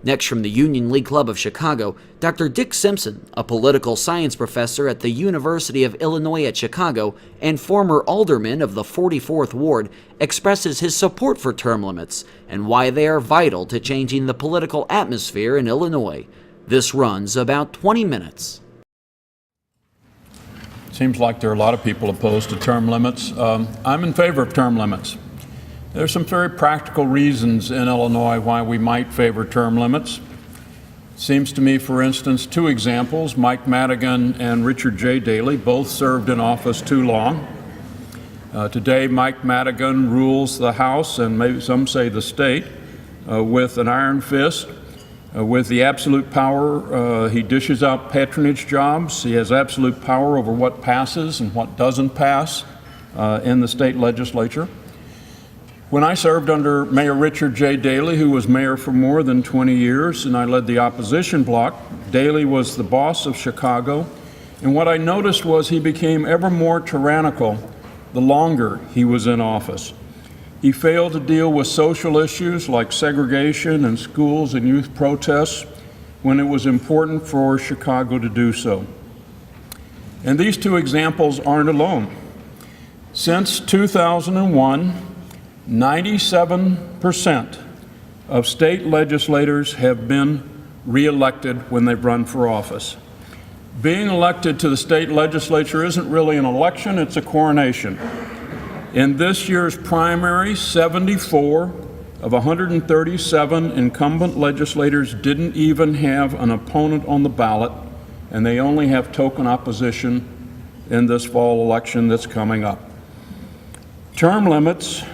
Next, from the Union League Club of Chicago, Dr. Dick Simpson, a political science professor at the University of Illinois at Chicago and former alderman of the 44th Ward, expresses his support for term limits and why they are vital to changing the political atmosphere in Illinois. This runs about 20 minutes. Seems like there are a lot of people opposed to term limits. I'm in favor of term limits. There's some very practical reasons in Illinois why we might favor term limits. Seems to me, for instance, two examples, Mike Madigan and Richard J. Daley, both served in office too long. Today, Mike Madigan rules the House, and maybe some say the state, with an iron fist. With the absolute power, he dishes out patronage jobs. He has absolute power over what passes and what doesn't pass in the state legislature. When I served under Mayor Richard J. Daley, who was mayor for more than 20 years, and I led the opposition bloc, Daley was the boss of Chicago, and what I noticed was he became ever more tyrannical the longer he was in office. He failed to deal with social issues like segregation in schools and youth protests when it was important for Chicago to do so. And these two examples aren't alone. Since 2001, 97% of state legislators have been reelected when they've run for office. Being elected to the state legislature isn't really an election, it's a coronation. In this year's primary, 74 of 137 incumbent legislators didn't even have an opponent on the ballot, and they only have token opposition in this fall election that's coming up. Term limits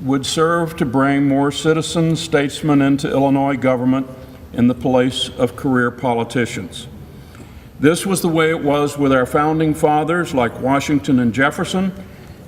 would serve to bring more citizens, statesmen into Illinois government in the place of career politicians. This was the way it was with our founding fathers like Washington and Jefferson.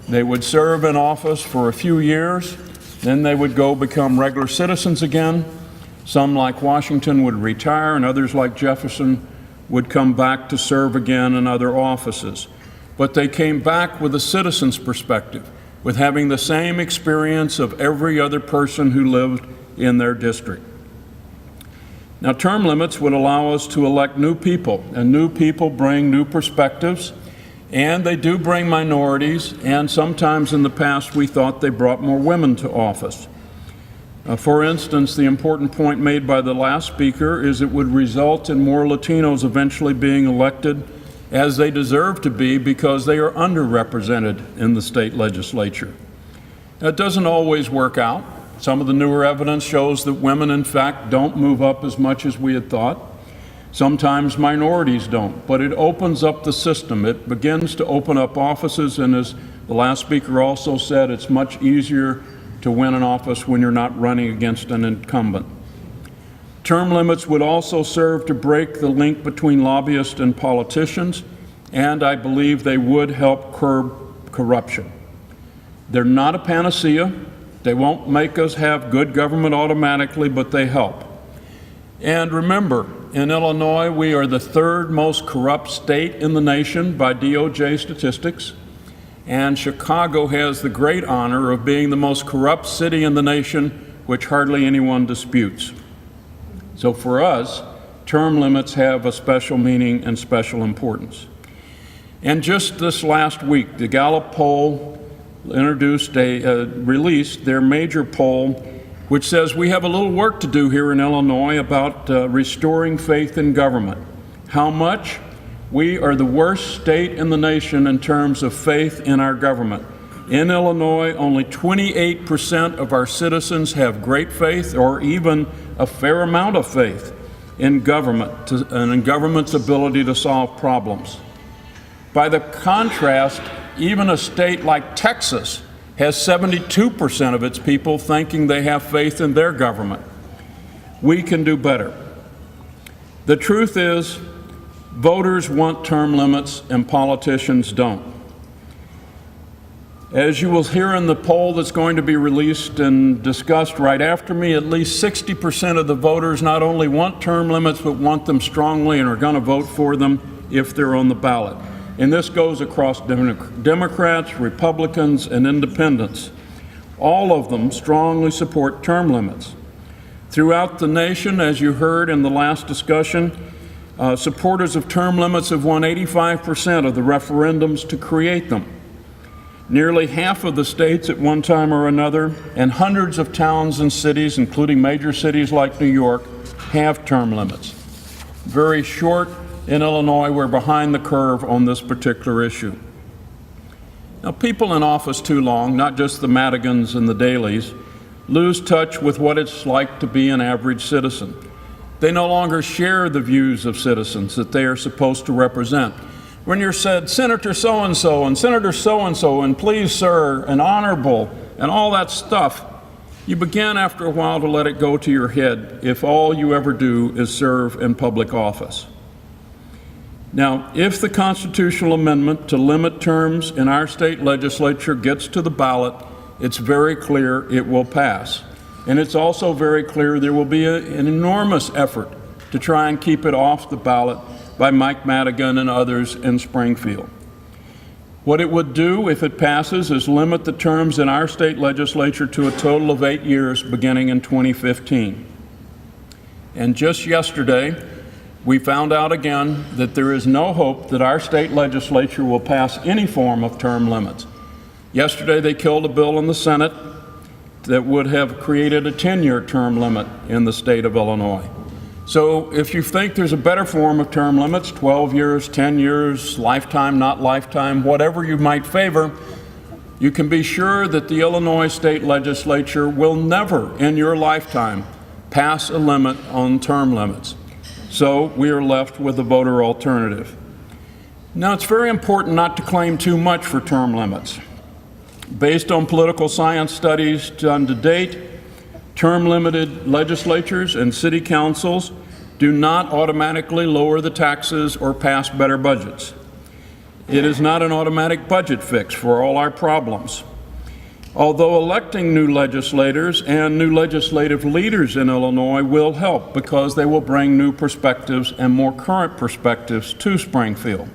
They would serve in office for a few years, then they would go become regular citizens again. Some like Washington would retire, and others like Jefferson would come back to serve again in other offices. But they came back with a citizen's perspective, with having the same experience of every other person who lived in their district. Now, term limits would allow us to elect new people, and new people bring new perspectives, and they do bring minorities, and sometimes in the past we thought they brought more women to office. For instance, the important point made by the last speaker is it would result in more Latinos eventually being elected, as they deserve to be, because they are underrepresented in the state legislature. That doesn't always work out. Some of the newer evidence shows that women, in fact, don't move up as much as we had thought. Sometimes minorities don't, but it opens up the system. It begins to open up offices, and as the last speaker also said, it's much easier to win an office when you're not running against an incumbent. Term limits would also serve to break the link between lobbyists and politicians, and I believe they would help curb corruption. They're not a panacea. They won't make us have good government automatically, but they help. And remember, in Illinois, we are the third most corrupt state in the nation by DOJ statistics, and Chicago has the great honor of being the most corrupt city in the nation, which hardly anyone disputes. So for us, term limits have a special meaning and special importance. And just this last week, the Gallup poll released their major poll, which says we have a little work to do here in Illinois about restoring faith in government. How much? We are the worst state in the nation in terms of faith in our government. In Illinois, only 28% of our citizens have great faith or even a fair amount of faith in government and in government's ability to solve problems. By the contrast, even a state like Texas has 72% of its people thinking they have faith in their government. We can do better. The truth is, voters want term limits and politicians don't. As you will hear in the poll that's going to be released and discussed right after me, at least 60% of the voters not only want term limits, but want them strongly and are going to vote for them if they're on the ballot. And this goes across Democrats, Republicans, and independents. All of them strongly support term limits. Throughout the nation, as you heard in the last discussion, supporters of term limits have won 85% of the referendums to create them. Nearly half of the states at one time or another, and hundreds of towns and cities, including major cities like New York, have term limits. Very short in Illinois, we're behind the curve on this particular issue. Now, people in office too long, not just the Madigans and the Daleys, lose touch with what it's like to be an average citizen. They no longer share the views of citizens that they are supposed to represent. When you're said, Senator so-and-so and Senator so-and-so and please, sir, and honorable, and all that stuff, you begin after a while to let it go to your head if all you ever do is serve in public office. Now, if the constitutional amendment to limit terms in our state legislature gets to the ballot, it's very clear it will pass. And it's also very clear there will be an enormous effort to try and keep it off the ballot by Mike Madigan and others in Springfield. What it would do if it passes is limit the terms in our state legislature to a total of 8 years beginning in 2015. And just yesterday, we found out again that there is no hope that our state legislature will pass any form of term limits. Yesterday, they killed a bill in the Senate that would have created a 10-year term limit in the state of Illinois. So if you think there's a better form of term limits, 12 years, 10 years, lifetime, not lifetime, whatever you might favor, you can be sure that the Illinois state legislature will never in your lifetime pass a limit on term limits. So we are left with a voter alternative. Now, it's very important not to claim too much for term limits. Based on political science studies done to date, term-limited legislatures and city councils do not automatically lower the taxes or pass better budgets. It is not an automatic budget fix for all our problems. Although electing new legislators and new legislative leaders in Illinois will help because they will bring new perspectives and more current perspectives to Springfield.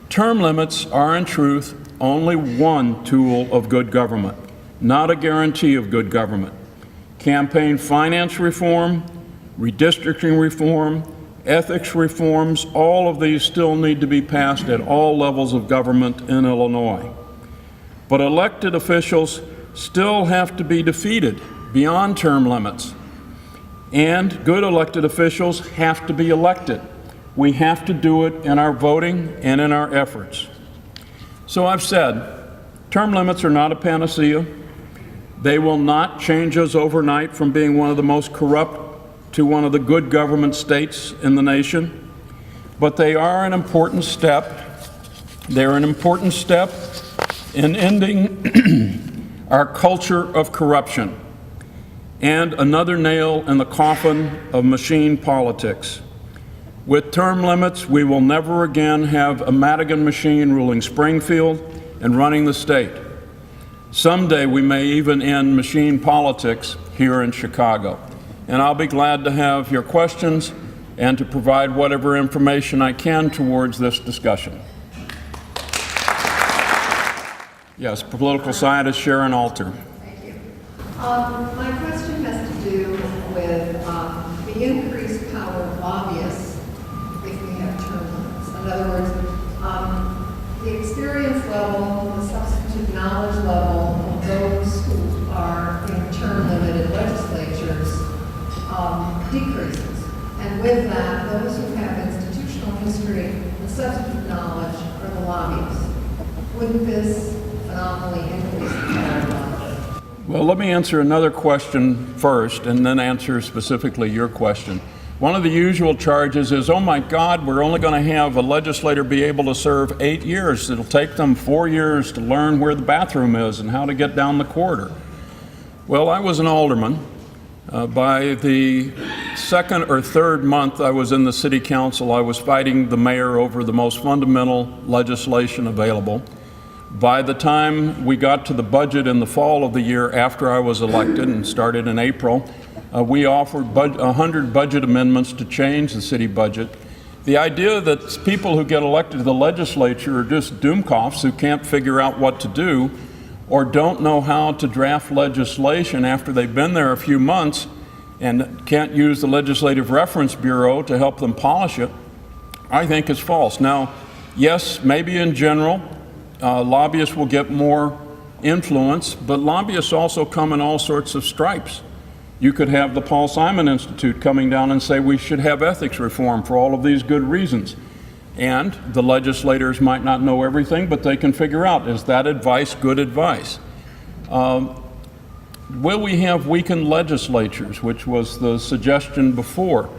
Term limits are, in truth, only one tool of good government, not a guarantee of good government. Campaign finance reform, redistricting reform, ethics reforms, all of these still need to be passed at all levels of government in Illinois. But elected officials still have to be defeated beyond term limits. And good elected officials have to be elected. We have to do it in our voting and in our efforts. So I've said, term limits are not a panacea. They will not change us overnight from being one of the most corrupt to one of the good government states in the nation. But they are an important step. They're an important step in ending our culture of corruption and another nail in the coffin of machine politics. With term limits, we will never again have a Madigan machine ruling Springfield and running the state. Someday we may even end machine politics here in Chicago. And I'll be glad to have your questions and to provide whatever information I can towards this discussion. Yes, political scientist Sharon Alter. Thank you. My question has to do with the increased power of lobbyists if we have term limits. In other words, the experience level, the substantive knowledge level of those who are in term-limited legislatures decreases. And with that, those who have institutional history and substantive knowledge are the lobbyists. Wouldn't this phenomenally increase the power of lobbyists? Well, let me answer another question first and then answer specifically your question. One of the usual charges is, oh my God, we're only going to have a legislator be able to serve 8 years. It'll take them 4 years to learn where the bathroom is and how to get down the corridor. Well, I was an alderman. By the second or third month I was in the city council, I was fighting the mayor over the most fundamental legislation available. By the time we got to the budget in the fall of the year after I was elected and started in April, we offered 100 budget amendments to change the city budget. The idea that people who get elected to the legislature are just doomkoffs who can't figure out what to do or don't know how to draft legislation after they've been there a few months and can't use the Legislative Reference Bureau to help them polish it, I think is false. Now, yes, maybe in general, lobbyists will get more influence, but lobbyists also come in all sorts of stripes. You could have the Paul Simon Institute coming down and say we should have ethics reform for all of these good reasons. And the legislators might not know everything, but they can figure out, is that advice good advice? Will we have weakened legislatures, which was the suggestion before?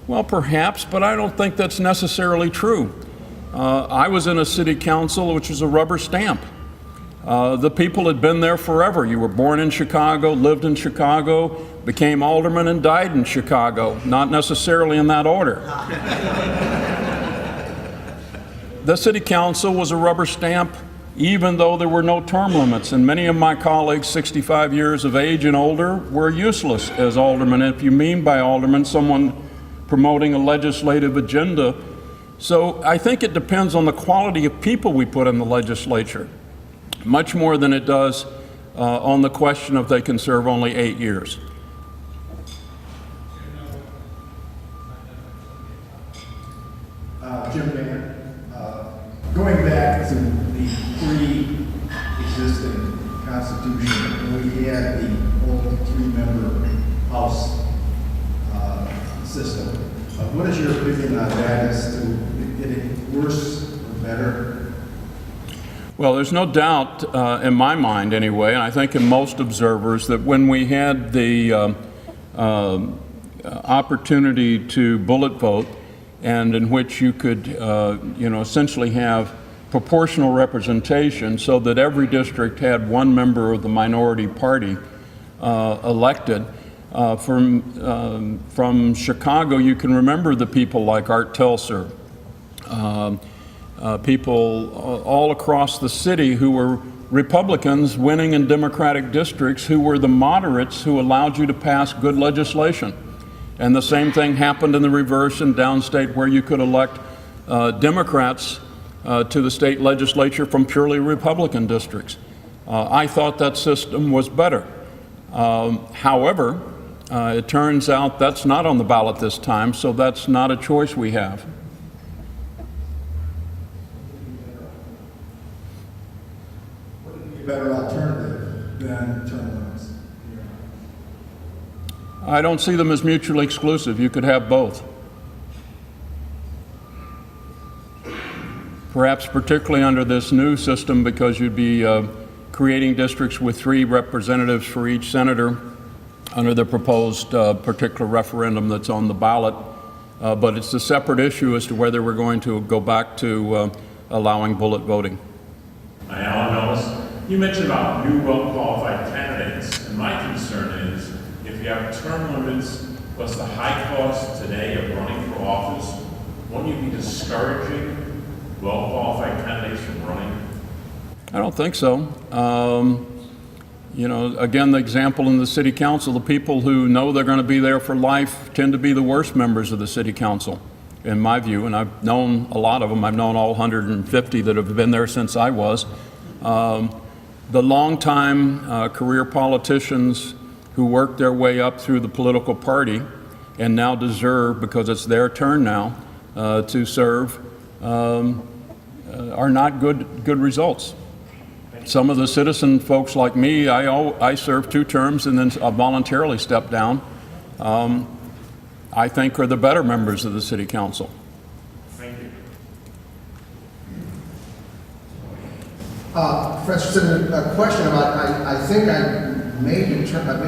Well, perhaps, but I don't think that's necessarily true. I was in a city council which was a rubber stamp. The people had been there forever. You were born in Chicago, lived in Chicago, became alderman, and died in Chicago, not necessarily in that order. The city council was a rubber stamp, even though there were no term limits, and many of my colleagues 65 years of age and older were useless as aldermen, if you mean by alderman someone promoting a legislative agenda. So I think it depends on the quality of people we put in the legislature, much more than it does on the question if they can serve only 8 years. Jim Baker, going back to the pre-existing Constitution, when we had the old 3-member House system, what is your opinion on that as to getting worse or better? Well, there's no doubt in my mind anyway, and I think in most observers, that when we had the opportunity to bullet vote, and in which you could essentially have proportional representation so that every district had one member of the minority party elected. From Chicago, you can remember the people like Art Telser, people all across the city who were Republicans winning in Democratic districts, who were the moderates who allowed you to pass good legislation. And the same thing happened in the reverse in downstate, where you could elect Democrats to the state legislature from purely Republican districts. I thought that system was better. However, it turns out that's not on the ballot this time, so that's not a choice we have. What would be a better alternative than term limits? I don't see them as mutually exclusive. You could have both. Perhaps particularly under this new system, because you'd be creating districts with 3 representatives for each senator under the proposed particular referendum that's on the ballot. But it's a separate issue as to whether we're going to go back to allowing bullet voting. Hi, Alan Ellis. You mentioned about new well-qualified candidates, and my concern is if you have term limits plus the high cost today of running for office, won't you be discouraging well-qualified candidates from running? I don't think so. Again, the example in the city council, the people who know they're going to be there for life tend to be the worst members of the city council, in my view, and I've known a lot of them. I've known all 150 that have been there since I was. The longtime career politicians who worked their way up through the political party and now deserve, because it's their turn now, to serve, are not good results. Some of the citizen folks like me, I served 2 terms and then voluntarily stepped down, I think are the better members of the city council. Thank you. Professor Simpson, a question about, I think I may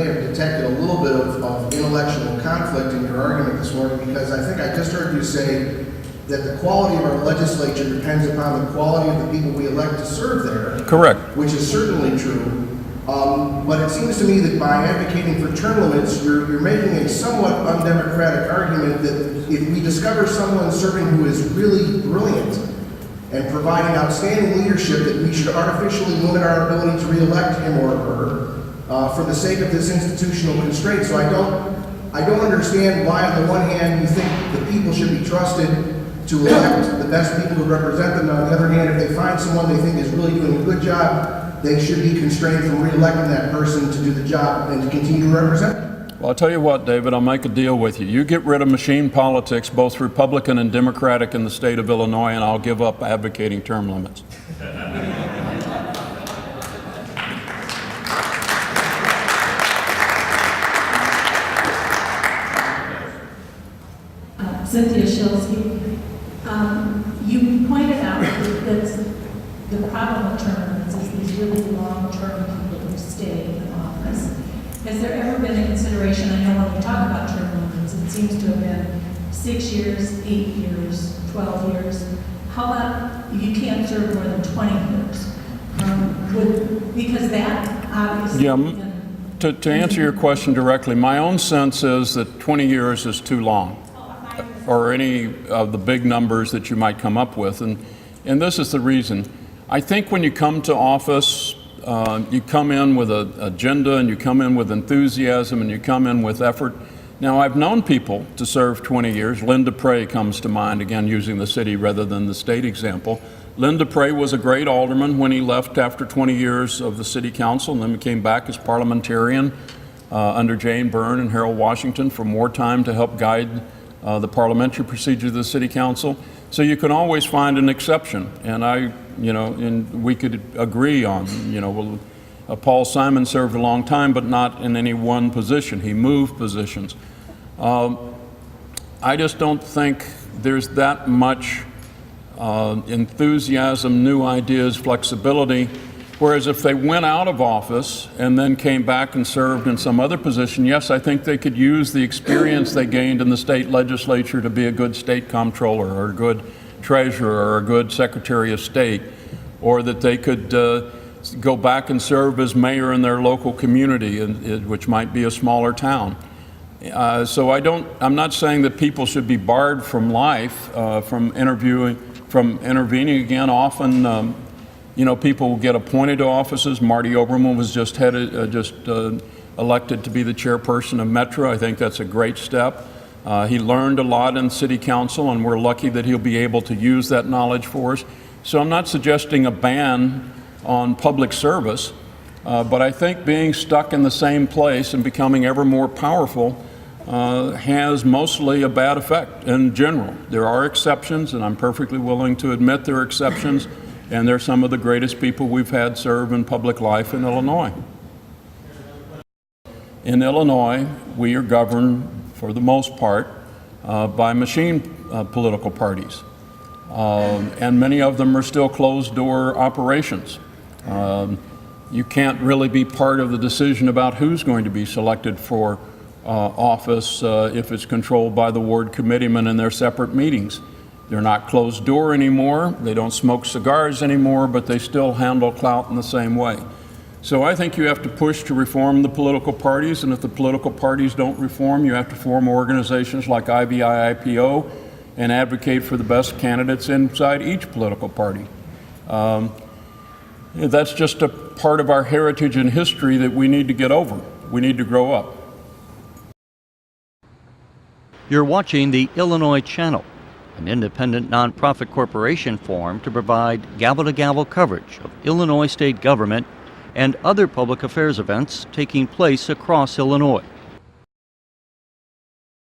have detected a little bit of intellectual conflict in your argument this morning, because I think I just heard you say that the quality of our legislature depends upon the quality of the people we elect to serve there. Correct. Which is certainly true. But it seems to me that by advocating for term limits, you're making a somewhat undemocratic argument that if we discover someone serving who is really brilliant and providing outstanding leadership, that we should artificially limit our ability to re-elect him or her for the sake of this institutional constraint. So I don't understand why, on the one hand, you think the people should be trusted to elect the best people to represent them. On the other hand, if they find someone they think is really doing a good job, they should be constrained from re-electing that person to do the job and to continue to represent them. Well, I'll tell you what, David, I'll make a deal with you. You get rid of machine politics, both Republican and Democratic, in the state of Illinois, and I'll give up advocating term limits. Cynthia Shilsky. You pointed out that the problem with term limits is these really long-term people who stay in office. Has there ever been a consideration, I know when we talk about term limits, it seems to have been 6 years, 8 years, 12 years. How about you can't serve more than 20 years? Because that obviously... Yeah, to answer your question directly, my own sense is that 20 years is too long, or any of the big numbers that you might come up with. And this is the reason. I think when you come to office, you come in with an agenda, and you come in with enthusiasm, and you come in with effort. Now, I've known people to serve 20 years. Linda Prey comes to mind, again, using the city rather than the state example. Linda Prey was a great alderman when he left after 20 years of the city council, and then he came back as parliamentarian under Jane Byrne and Harold Washington for more time to help guide the parliamentary procedure of the city council. So you can always find an exception, and and we could agree on, Paul Simon served a long time, but not in any one position. He moved positions. I just don't think there's that much enthusiasm, new ideas, flexibility. Whereas if they went out of office and then came back and served in some other position, yes, I think they could use the experience they gained in the state legislature to be a good state comptroller or a good treasurer or a good secretary of state, or that they could go back and serve as mayor in their local community, which might be a smaller town. So I'm not saying that people should be barred from life, from intervening again. Often, people will get appointed to offices. Marty Oberman was just elected to be the chairperson of Metro. I think that's a great step. He learned a lot in city council, and we're lucky that he'll be able to use that knowledge for us. So I'm not suggesting a ban on public service, but I think being stuck in the same place and becoming ever more powerful has mostly a bad effect in general. There are exceptions, and I'm perfectly willing to admit there are exceptions, and they're some of the greatest people we've had serve in public life in Illinois. In Illinois, we are governed, for the most part, by machine political parties. And many of them are still closed-door operations. You can't really be part of the decision about who's going to be selected for office if it's controlled by the ward committeemen in their separate meetings. They're not closed door anymore. They don't smoke cigars anymore, but they still handle clout in the same way. So I think you have to push to reform the political parties, and if the political parties don't reform, you have to form organizations like IBI-IPO and advocate for the best candidates inside each political party. That's just a part of our heritage and history that we need to get over. We need to grow up. You're watching the Illinois Channel, an independent nonprofit corporation formed to provide gavel-to-gavel coverage of Illinois state government and other public affairs events taking place across Illinois.